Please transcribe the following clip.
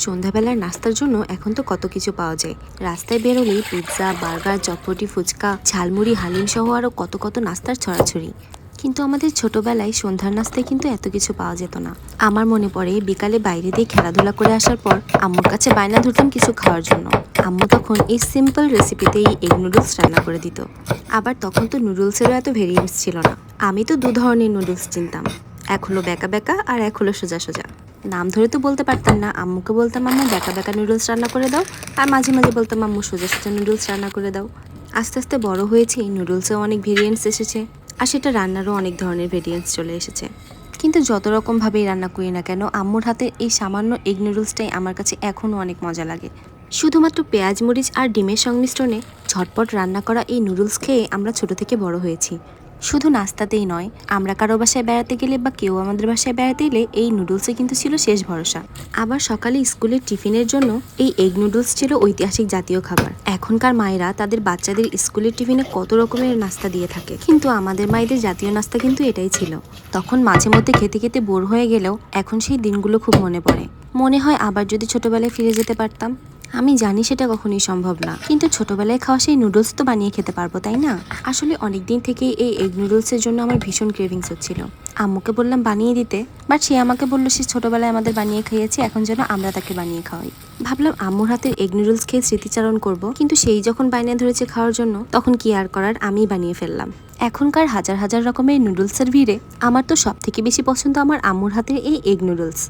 সন্ধ্যাবেলার নাস্তার জন্য এখন তো কত কিছু পাওয়া যায়। রাস্তায় বেরোলেই পিৎজা, বার্গার, চটপটি, ফুচকা, ঝালমুড়ি, হালিম সহ আরও কত কত নাস্তার ছড়াছড়ি। কিন্তু আমাদের ছোটবেলায় সন্ধ্যার নাস্তায় কিন্তু এত কিছু পাওয়া যেত না। আমার মনে পড়ে বিকালে বাইরে দিয়ে খেলাধুলা করে আসার পর আম্মুর কাছে বায়না ধরতাম কিছু খাওয়ার জন্য। আম্মু তখন এই সিম্পল রেসিপিতেই এগ নুডলস রান্না করে দিত। আবার তখন তো নুডলসেরও এত ভেরিয়েন্টস ছিল না। আমি তো দু ধরনের নুডলস চিনতাম, এক হলো বেঁকা বেঁকা আর এক হলো সোজা সোজা। নাম ধরে তো বলতে পারতাম না। আম্মুকে বলতাম আম্মু বেঁকা বেঁকা নুডলস রান্না করে দাও, আর মাঝে মাঝে বলতাম আম্মু সোজা সোজা নুডলস রান্না করে দাও। আস্তে আস্তে বড় হয়েছি, নুডলসেও অনেক ভেরিয়েন্টস এসেছে, আর সেটা রান্নারও অনেক ধরনের ভেরিয়েন্টস চলে এসেছে। কিন্তু যত রকমভাবেই রান্না করি না কেন, আম্মুর হাতে এই সামান্য এগ নুডলসটাই আমার কাছে এখনও অনেক মজা লাগে। শুধুমাত্র পেঁয়াজ মরিচ আর ডিমের সংমিশ্রণে ঝটপট রান্না করা এই নুডলস খেয়ে আমরা ছোট থেকে বড় হয়েছি। শুধু নাস্তাতেই নয়, আমরা কারো বাসায় বেড়াতে গেলে বা কেউ আমাদের বাসায় বেড়াতে এলে এই নুডলসে কিন্তু ছিল শেষ ভরসা। আবার সকালে স্কুলের টিফিনের জন্য এই এগ নুডলস ছিল ঐতিহাসিক জাতীয় খাবার। এখনকার মায়েরা তাদের বাচ্চাদের স্কুলের টিফিনে কত রকমের নাস্তা দিয়ে থাকে, কিন্তু আমাদের মায়েদের জাতীয় নাস্তা কিন্তু এটাই ছিল। তখন মাঝে মধ্যে খেতে খেতে বোর হয়ে গেলেও এখন সেই দিনগুলো খুব মনে পড়ে। মনে হয় আবার যদি ছোটবেলায় ফিরে যেতে পারতাম। আমি জানি সেটা কখনোই সম্ভব না, কিন্তু ছোটবেলায় খাওয়া সেই নুডলস তো বানিয়ে খেতে পারবো, তাই না? আসলে অনেক দিন থেকেই এই এগ নুডলসের জন্য আমার ভীষণ ক্রেভিংস হচ্ছিল। আম্মুকে বললাম বানিয়ে দিতে, বাট সে আমাকে বললো সে ছোটবেলায় আমাদের বানিয়ে খাইয়েছে, এখন যেন আমরা তাকে বানিয়ে খাওয়াই। ভাবলাম আম্মুর হাতের এগ নুডলস খেয়ে স্মৃতিচারণ করব, কিন্তু সেই যখন বানিয়ে ধরেছে খাওয়ার জন্য, তখন কি আর করার, আমিই বানিয়ে ফেললাম। এখনকার হাজার হাজার রকমের নুডলসের ভিড়ে আমার তো সব থেকে বেশি পছন্দ আমার আম্মুর হাতের এই এগ নুডলস।